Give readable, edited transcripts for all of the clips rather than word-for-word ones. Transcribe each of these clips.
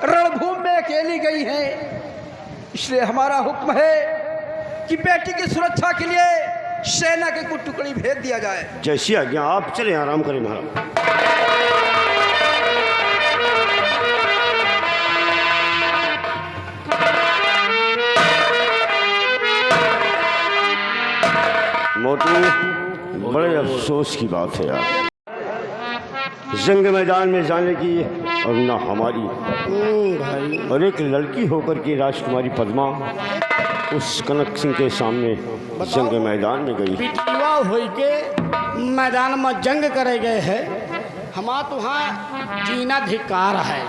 रणभूमि में अकेली गई हैं। इसलिए हमारा हुक्म है कि बेटी की सुरक्षा के लिए सेना के कुछ टुकड़ी भेज दिया जाए। जैसी आज्ञा, आप चले आराम करें महाराज। मोटू, बड़े अफसोस की बात है यार, जंग मैदान में जाने की और ना हमारी भाई, और एक लड़की होकर के राजकुमारी पद्मा उस कनक सिंह के सामने जंग मैदान में गई। पिटवा हो के मैदान में जंग करे गए है, हमारा तो वहाँ जीना धिकार है।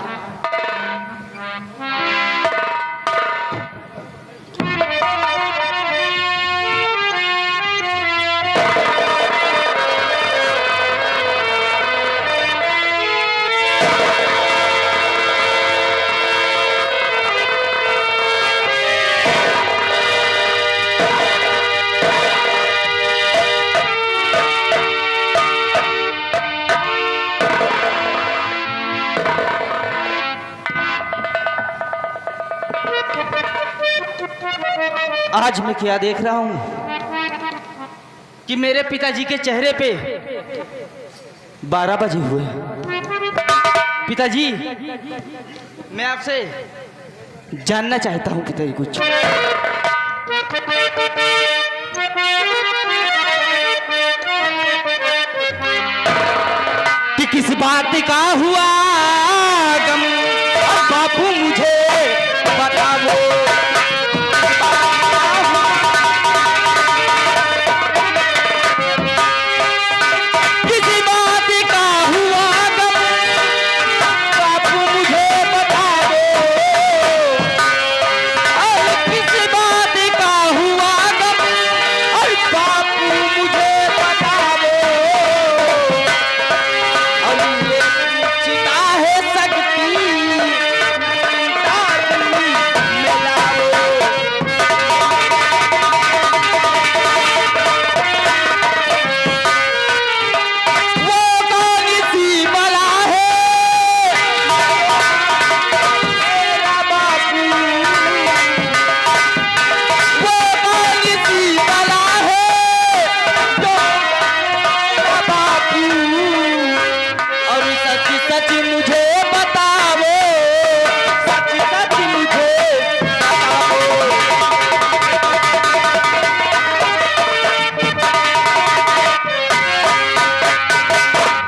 आज मैं क्या देख रहा हूं कि मेरे पिताजी के चेहरे पे 12 बजे हुए। पिताजी, मैं आपसे जानना चाहता हूं पिताजी कुछ। कि किस बात का हुआ गम, बापू मुझे बताओ।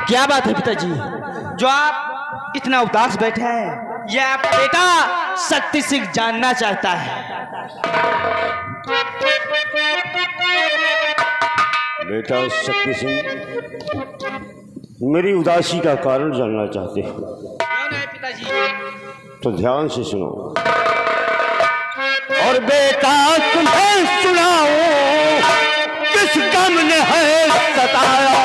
क्या बात है पिताजी, जो आप इतना उदास बैठे हैं? यह आपका बेटा शक्ति सिंह जानना चाहता है। बेटा शक्ति सिंह मेरी उदासी का कारण जानना चाहते हैं? क्यों नहीं पिताजी? तो ध्यान से सुनो। और बेटा तुम्हें सुनाओ, किस गम ने है सताया।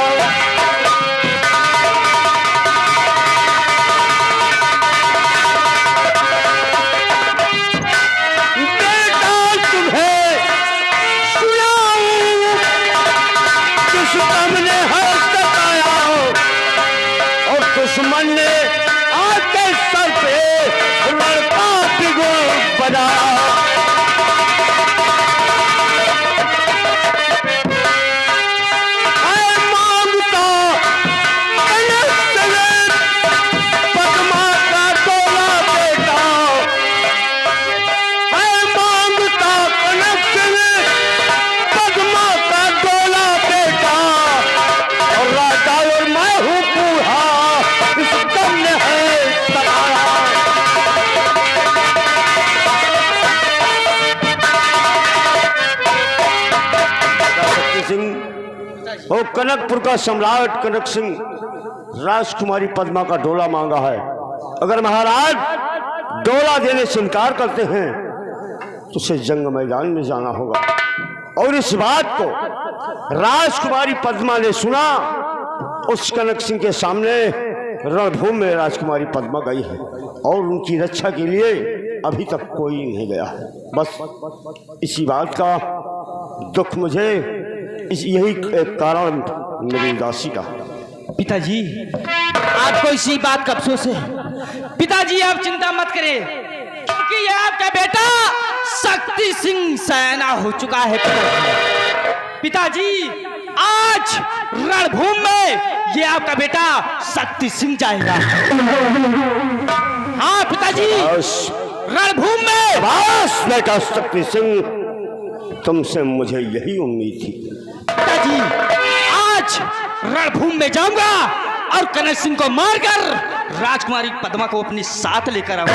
दुश्मन ने आके सर पे लड़का भिगो बना। वो कनकपुर का सम्राट कनक सिंह राजकुमारी पद्मा का डोला मांगा है। अगर महाराज डोला देने से इनकार करते हैं तो उसे जंग मैदान में जाना होगा। और इस बात को राजकुमारी पद्मा ने सुना। उस कनक सिंह के सामने रणभूमि में राजकुमारी पद्मा गई है और उनकी रक्षा के लिए अभी तक कोई नहीं गया है। बस इसी बात का दुख मुझे, यही एक कारण मेरी उदासी का। पिताजी, आपको इसी बात का अफसोस है पिताजी आप चिंता मत करें, क्योंकि ये आपका बेटा शक्ति सिंह सैना हो चुका है। पिताजी आज रणभूमि में ये आपका बेटा शक्ति सिंह जाएगा। हाँ पिताजी, रणभूमि में। बस बेटा शक्ति सिंह, तुमसे मुझे यही उम्मीद थी। पिताजी आज रणभूमि में जाऊंगा और कनक सिंह को मारकर राजकुमारी पद्मा को अपने साथ लेकर आऊंगा।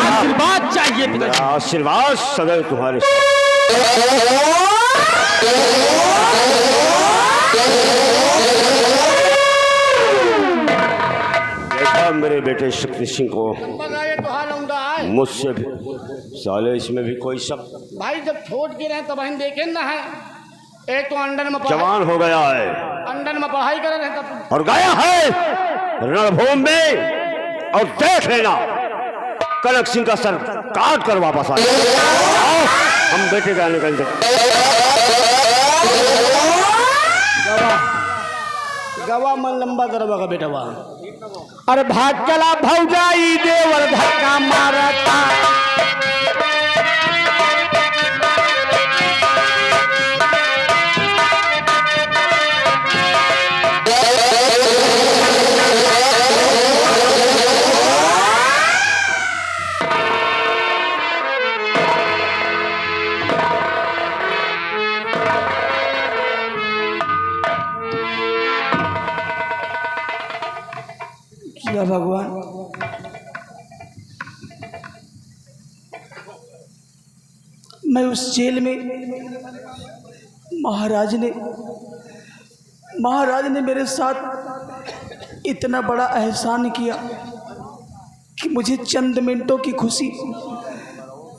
आशीर्वाद चाहिए पिताजी। आशीर्वाद सदैव तुम्हारे देखा मेरे बेटे शक्ति सिंह को बताइए तो हाल लौंडा है मुझसे भी, साले इसमें भी कोई शक। भाई, जब छोड़ के रहे तब हम देखे ना है। एक तो अंडर में जवान हो गया है, अंडर में पढ़ाई कर रहे तब और गया है रणभूमि में, और देख लेना कनक सिंह का सर काट कर वापस आए। हम बेटे का निकल गवा मन लंबा दरबा का बेटा वहां। अरे भाग चला भौजाई देवर धक्का मारता। या भगवान, मैं उस जेल में महाराज ने मेरे साथ इतना बड़ा एहसान किया कि मुझे चंद मिनटों की खुशी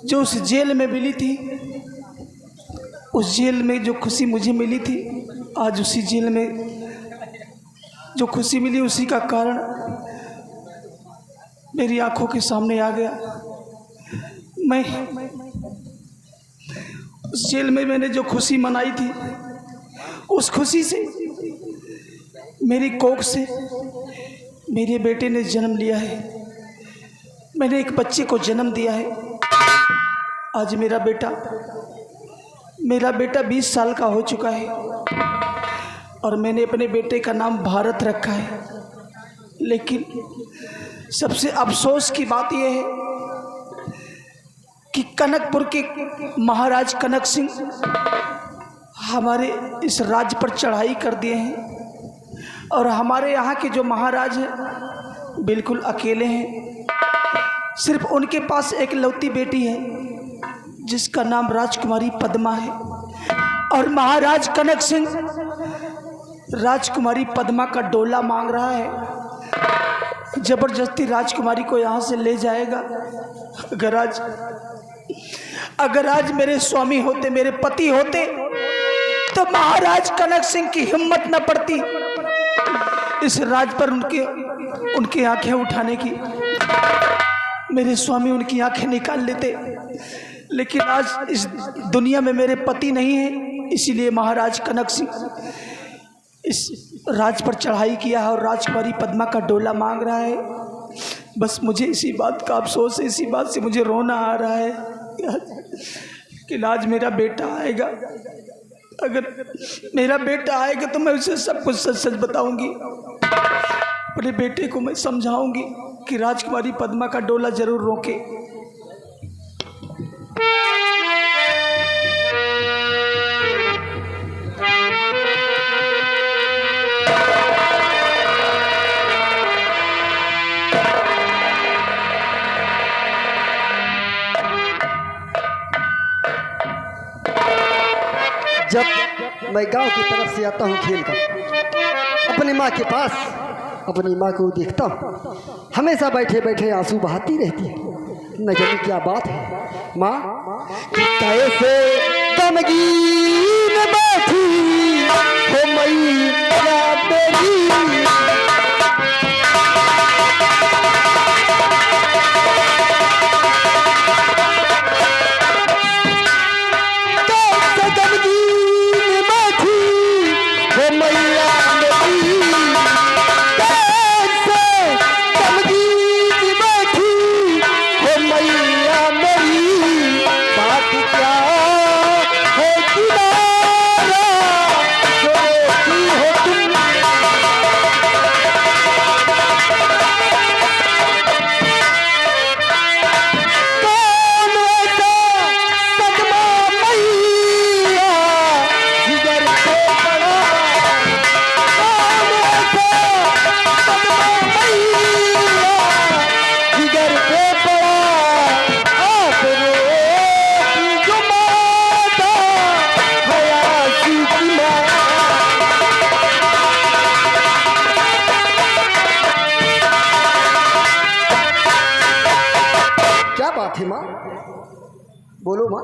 जो उस जेल में मिली थी, उस जेल में जो खुशी मुझे मिली थी, आज उसी जेल में जो खुशी मिली उसी का कारण मेरी आंखों के सामने आ गया। मैं उस जेल में मैंने जो खुशी मनाई थी, उस खुशी से मेरी कोख से मेरे बेटे ने जन्म लिया है। मैंने एक बच्चे को जन्म दिया है। आज मेरा बेटा 20 साल का हो चुका है और मैंने अपने बेटे का नाम भारत रखा है। लेकिन सबसे अफसोस की बात यह है कि कनकपुर के महाराज कनक सिंह हमारे इस राज्य पर चढ़ाई कर दिए हैं और हमारे यहाँ के जो महाराज हैं बिल्कुल अकेले हैं। सिर्फ उनके पास एक लौती बेटी है जिसका नाम राजकुमारी पद्मा है और महाराज कनक सिंह राजकुमारी पद्मा का डोला मांग रहा है। जबरदस्ती राजकुमारी को यहाँ से ले जाएगा। अगर आज मेरे स्वामी होते, मेरे पति होते, तो महाराज कनक सिंह की हिम्मत न पड़ती इस राज पर उनकी आंखें उठाने की। मेरे स्वामी उनकी आंखें निकाल लेते, लेकिन आज इस दुनिया में मेरे पति नहीं है, इसीलिए महाराज कनक सिंह इस राज पर चढ़ाई किया है और राजकुमारी पद्मा का डोला मांग रहा है। बस मुझे इसी बात का अफसोस है, इसी बात से मुझे रोना आ रहा है कि आज मेरा बेटा आएगा। अगर मेरा बेटा आएगा तो मैं उसे सब कुछ सच सच बताऊंगी। अपने बेटे को मैं समझाऊंगी कि राजकुमारी पद्मा का डोला जरूर रोके। जब मैं गांव की तरफ से आता हूँ खेल कर, अपनी माँ के पास अपनी माँ को देखता हूँ, हमेशा बैठे बैठे आंसू बहाती रहती है। न जाने क्या बात है। माँ कैसे गमगीन बैठी हो मैया तेरी, क्या बात है माँ? बोलो माँ।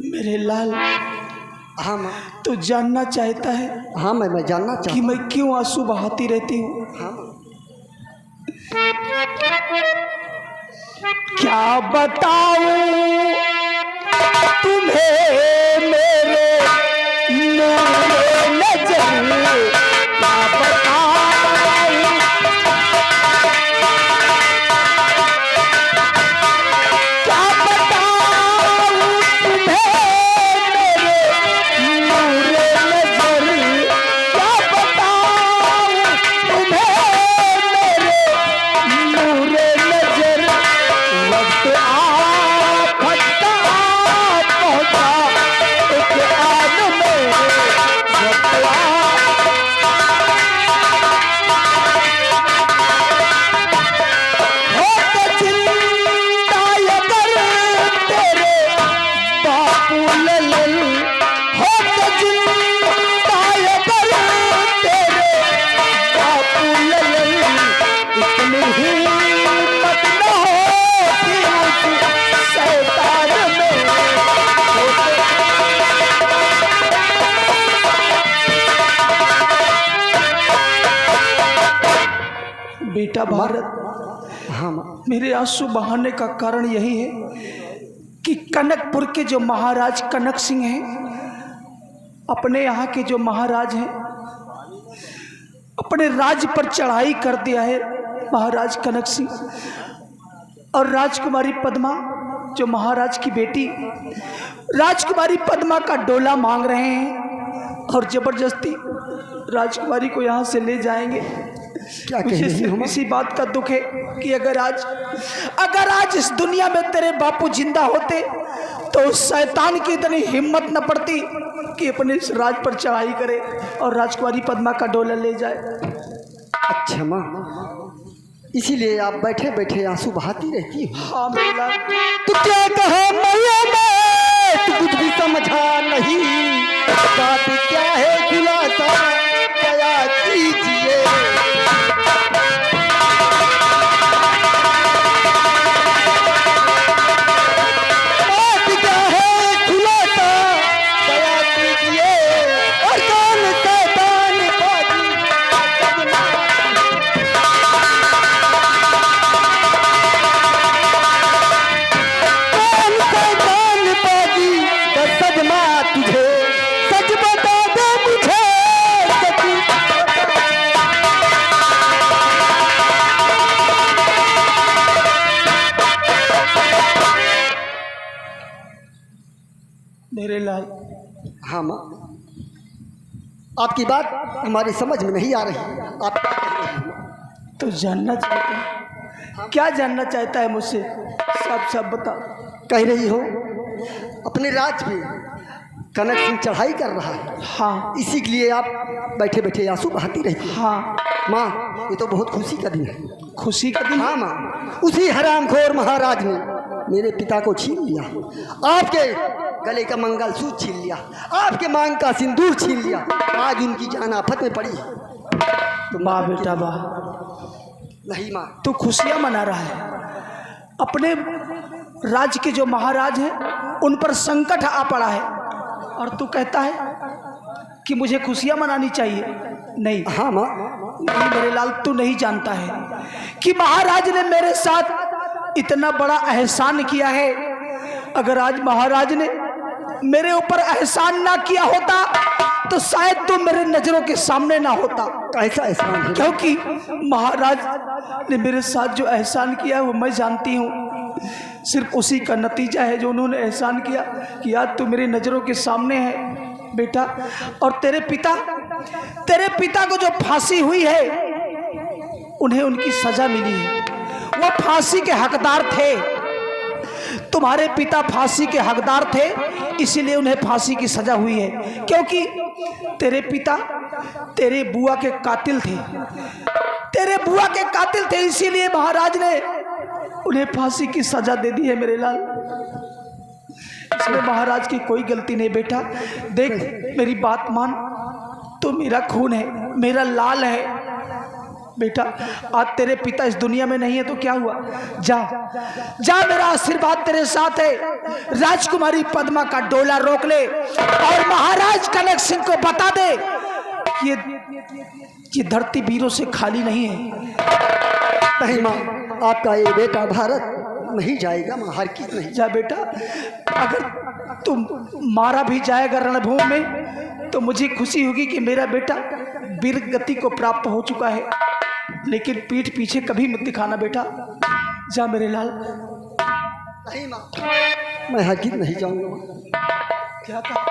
मेरे लाल, हाँ माँ। तू जानना चाहता है हाँ मैं जानना कि चाहता मैं क्यों आंसू बहाती रहती हूँ? हूँ। हाँ माँ। क्या बताऊं तुम्हें मेरे नूरे नजर, क्या बताऊं, क्या बताऊं तुम्हें मेरे नूरे नजर, क्या बताऊं तुम्हें मेरे नूरे नजर। वक्त आफत का पहुंचा एक आन में, वक्त हो तो जिंदा अगर तेरे बापू ललन, हो तो जिंदा अगर तेरे बापू ललन, इतनी हिम्मत न होती उस शैतान में। बेटा भारत, हाँ माँ। मेरे आंसू बहाने का कारण यही है कि कनकपुर के जो महाराज कनक सिंह हैं, अपने यहाँ के जो महाराज हैं, अपने राज्य पर चढ़ाई कर दिया है महाराज कनक सिंह, और राजकुमारी पद्मा जो महाराज की बेटी, राजकुमारी पद्मा का डोला मांग रहे हैं और जबरदस्ती राजकुमारी को यहाँ से ले जाएंगे। क्या कह मुझे रही हो सिर्फ माँ? इसी बात का दुख है कि अगर आज इस दुनिया में तेरे बापू जिंदा होते तो उस शैतान की इतनी हिम्मत न पड़ती कि अपने इस राज पर चढ़ाई करे और राजकुमारी पद्मा का डोला ले जाए। अच्छा माँ, इसीलिए आप बैठे बैठे आंसू बहाती रहती हो। हाँ मेरे लाल, तू क्या कहा मैया मैं, तू कुछ भी समझा नहीं, बात क्या है खुलासा क्या कीजिए। बात क्या है खुलासा क्या कीजिए, और कौन शैतान बाजी कौन शैतान बाजी का सदमा तुझे, सच बता दे मुझे, सच मेरे लाल, हाँ माँ, आपकी बात हमारी समझ में नहीं आ रही। आप क्या कह रही हैं माँ? तो जानना चाहता है, क्या जानना चाहता है मुझसे? साफ साफ बता। कह रही हो अपने राज पे कनक सिंह चढ़ाई कर रहा है, हाँ इसी के लिए आप बैठे बैठे आंसू बहाती रहती हैं। हाँ, माँ ये तो बहुत खुशी का दिन है। खुशी का दिन। हाँ माँ, उसी हरामखोर महाराज ने मेरे पिता को छीन लिया, आपके गले का मंगलसूत्र छीन लिया, आपके मांग का सिंदूर छीन लिया, आज उनकी जान आफत में पड़ी है। तो वाह बेटा वाह, नहीं माँ, तू खुशियां मना रहा है। अपने राज्य के जो महाराज हैं उन पर संकट आ पड़ा है और तू कहता है कि मुझे खुशियां मनानी चाहिए। नहीं हाँ माँ, नहीं मेरे लाल, तू नहीं जानता है कि महाराज ने मेरे साथ इतना बड़ा एहसान किया है। अगर आज महाराज ने मेरे ऊपर एहसान ना किया होता तो शायद तू मेरे नजरों के सामने ना होता। कैसा एहसान है? क्योंकि महाराज ने मेरे साथ जो एहसान किया है वो मैं जानती हूँ। सिर्फ उसी का नतीजा है जो उन्होंने एहसान किया कि आज तू मेरी नज़रों के सामने है बेटा। और तेरे पिता को जो फांसी हुई है उन्हें उनकी सजा मिली है, वो फांसी के हकदार थे। तुम्हारे पिता फांसी के हकदार थे इसीलिए उन्हें फांसी की सजा हुई है, क्योंकि तेरे पिता तेरे बुआ के कातिल थे, इसीलिए महाराज ने उन्हें फांसी की सजा दे दी है मेरे लाल। इसमें महाराज की कोई गलती नहीं बेटा। देख मेरी बात मान, तू मेरा खून है, मेरा लाल है। बेटा आज तेरे पिता इस दुनिया में नहीं है तो क्या हुआ, जा जा, मेरा आशीर्वाद तेरे साथ है। राजकुमारी पद्मा का डोला रोक ले और महाराज कनक सिंह को बता दे ये धरती वीरों से खाली नहीं है। नहीं माँ, आपका ये बेटा भारत नहीं जाएगा माँ, हर की नहीं। जा बेटा, अगर तुम मारा भी जाएगा रणभूमि में तो मुझे खुशी होगी कि मेरा बेटा वीर गति को प्राप्त हो चुका है, लेकिन पीठ पीछे कभी मत दिखाना बेटा। जा मेरे लाल। नहीं माँ, मैं हरगिज़ नहीं जाऊंगा। क्या कहा,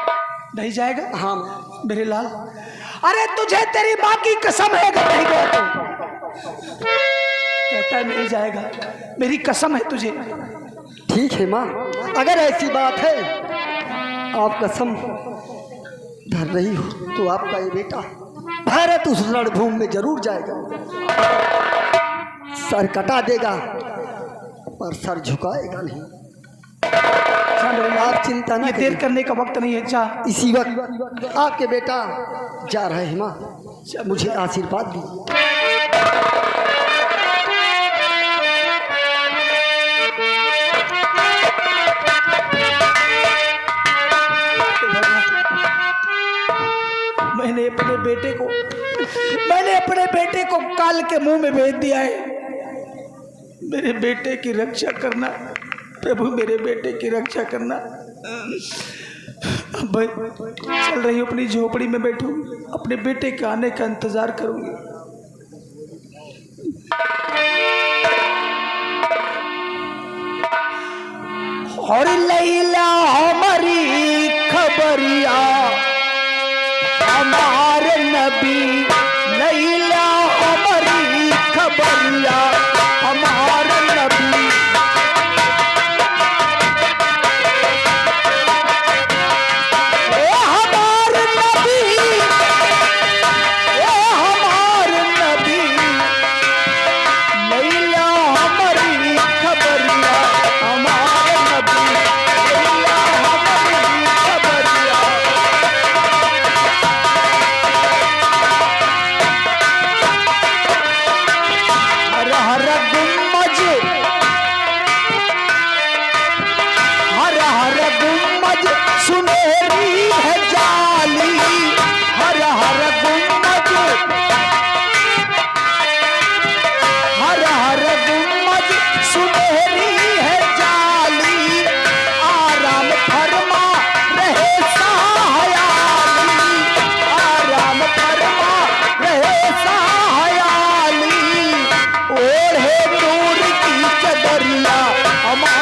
नहीं जाएगा? हाँ माँ। मेरे लाल, अरे तुझे तेरी माँ की कसम है अगर नहीं गया तो। कहता है नहीं जाएगा, मेरी कसम है तुझे। ठीक है माँ, अगर ऐसी बात है, आप कसम धर रही हो तो आपका ये बेटा भारत उस रणभूमि में जरूर जाएगा। सर कटा देगा पर सर झुकाएगा नहीं। आप चिंता न देर करने का वक्त नहीं है। जा, इसी वक्त आपके बेटा जा रहे हैं माँ, मुझे आशीर्वाद दीजिए। मैंने अपने बेटे को काल के मुंह में भेज दिया है। मेरे बेटे की रक्षा करना प्रभु, मेरे बेटे की रक्षा करना। भाई चल रही हूँ, अपनी झोपड़ी में बैठूंगी, अपने बेटे के आने का इंतजार करूंगी। और लैला हमारी खबरिया हमारे नबी, लैला हमारी खबरिया हमारे नबी। ए हमारे नबी, ए हमारे नबी, लैला हमारी खबरिया हमारे नबी, लैला हमारी खबरिया। हर हर गुम्मज, हर हर गुम्मज सुनहरी है जाली, हर हर गुम्मज, हर हर गुम्मज सुनहरी है जाली। आराम फरमा रहे साहयाली, आराम फरमा रहे साहयाली। ओढ़े नूर की चदरिया हमारे